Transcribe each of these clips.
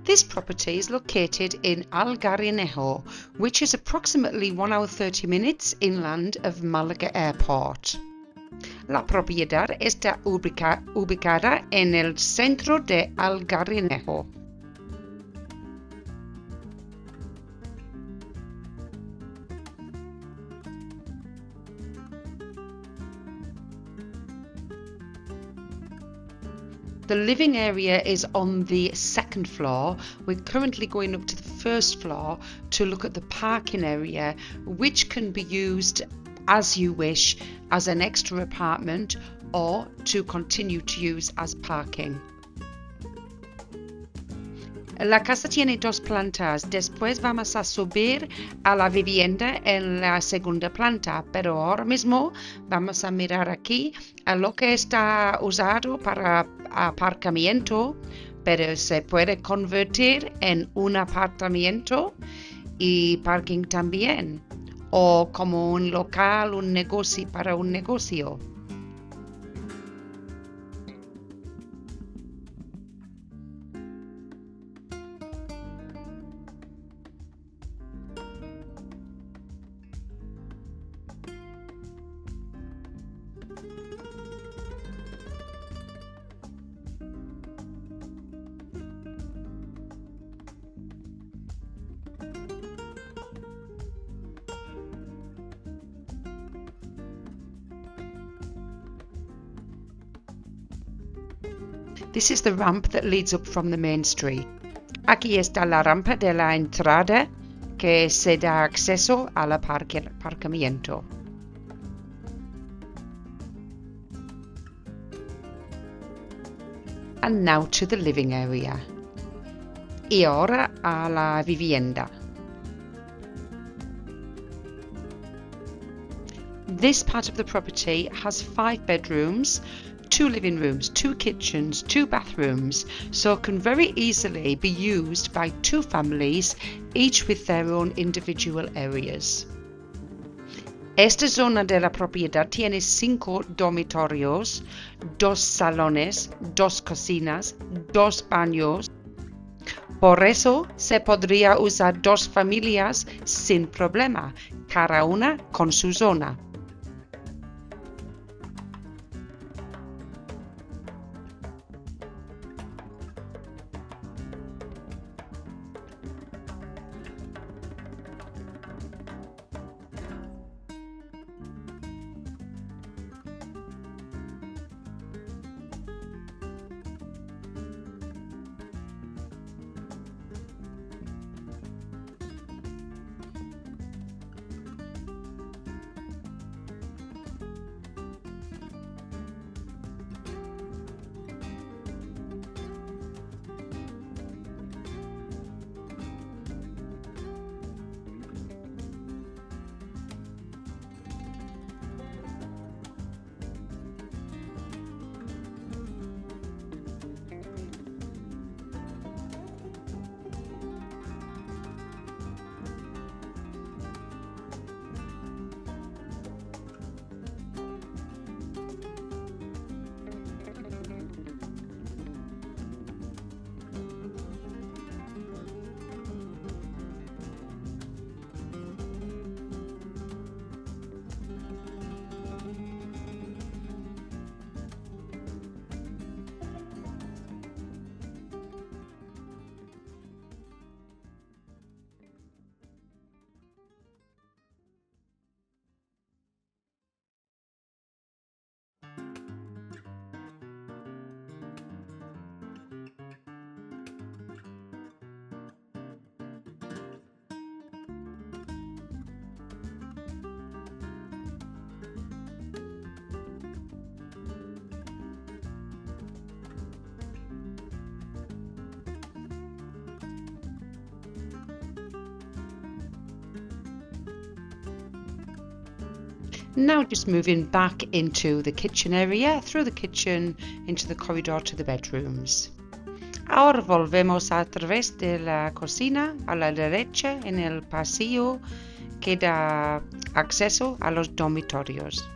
This property is located in Algarinejo, which is approximately 1 hour 30 minutes inland of Malaga Airport. La propiedad está ubicada en el centro de Algarinejo. The living area is on the second floor. We're currently going up to the first floor to look at the parking area, which can be used as you wish as an extra apartment or to continue to use as parking. La casa tiene dos plantas. Después vamos a subir a la vivienda en la segunda planta, pero ahora mismo vamos a mirar aquí a lo que está usado para aparcamiento, pero se puede convertir en un apartamento y parking también, o como un local, un negocio para un negocio. This is the ramp that leads up from the main street. Aquí está la rampa de la entrada que se da acceso al aparcamiento. And now to the living area. Y ahora a la vivienda. This part of the property has 5 bedrooms, 2 living rooms, 2 kitchens, 2 bathrooms, so can very easily be used by 2 families, each with their own individual areas. Esta zona de la propiedad tiene 5 dormitorios, 2 salones, 2 cocinas, 2 baños. Por eso se podría usar 2 familias sin problema, cada una con su zona. Now just moving back into the kitchen area, through the kitchen into the corridor to the bedrooms. Ahora volvemos a través de la cocina a la derecha en el pasillo que da acceso a los dormitorios.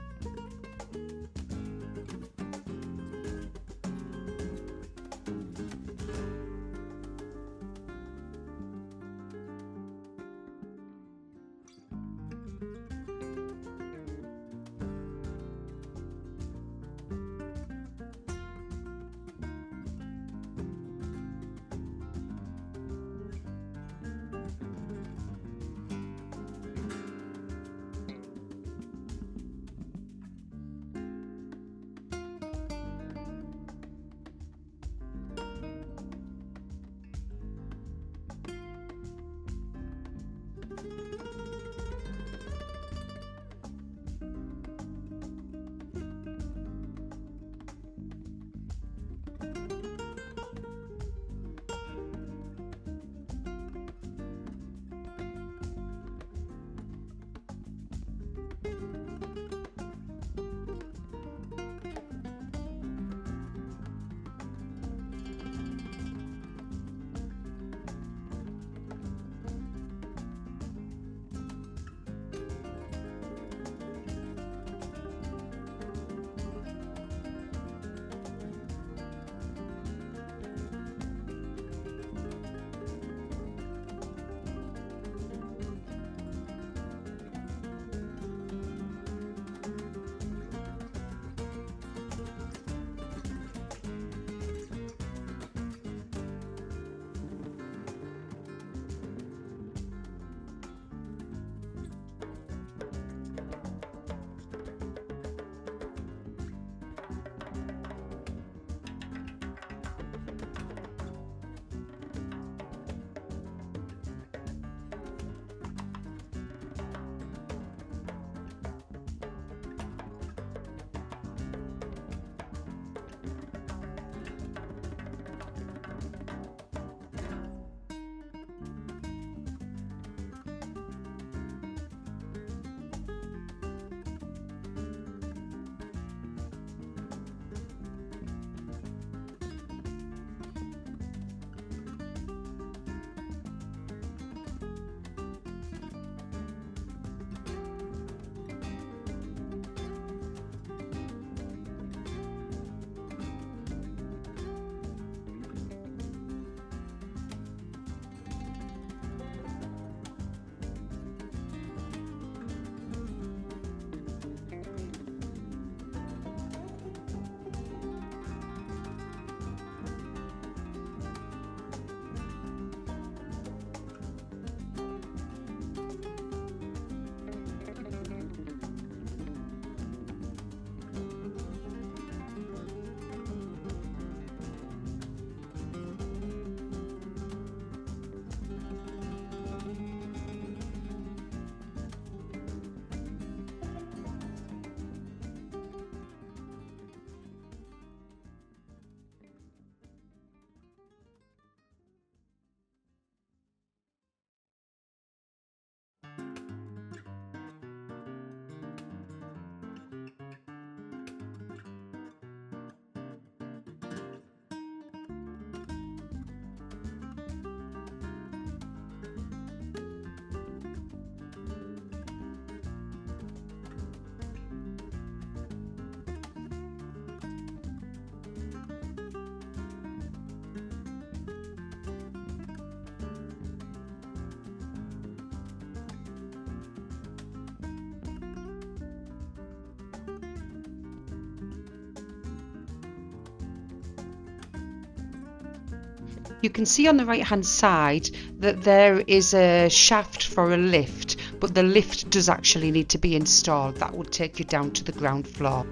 You can see on the right hand side that there is a shaft for a lift, but the lift does actually need to be installed. That would take you down to the ground floor.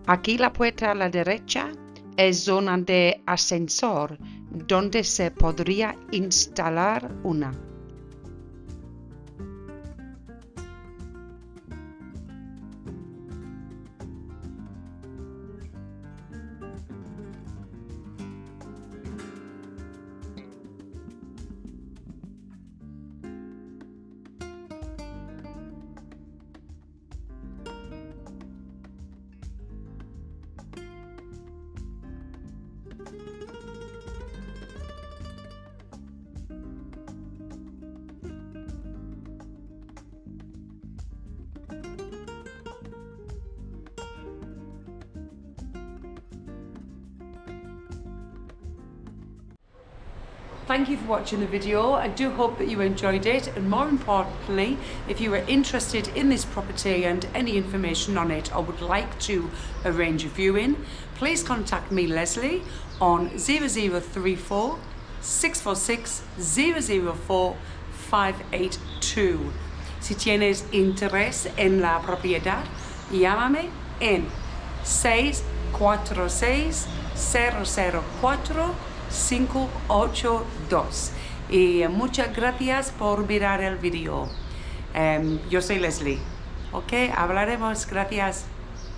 Aquí la puerta a la derecha es zona de ascensor, donde se podría instalar una. Thank you for watching the video. I do hope that you enjoyed it, and more importantly, if you are interested in this property and any information on it or would like to arrange a viewing, please contact me, Leslie, on 0034 646 004 582. Si tienes interés en la propiedad, llámame en 646 004 582. Y muchas gracias por mirar el video. Yo soy Leslie. Ok, hablaremos. Gracias.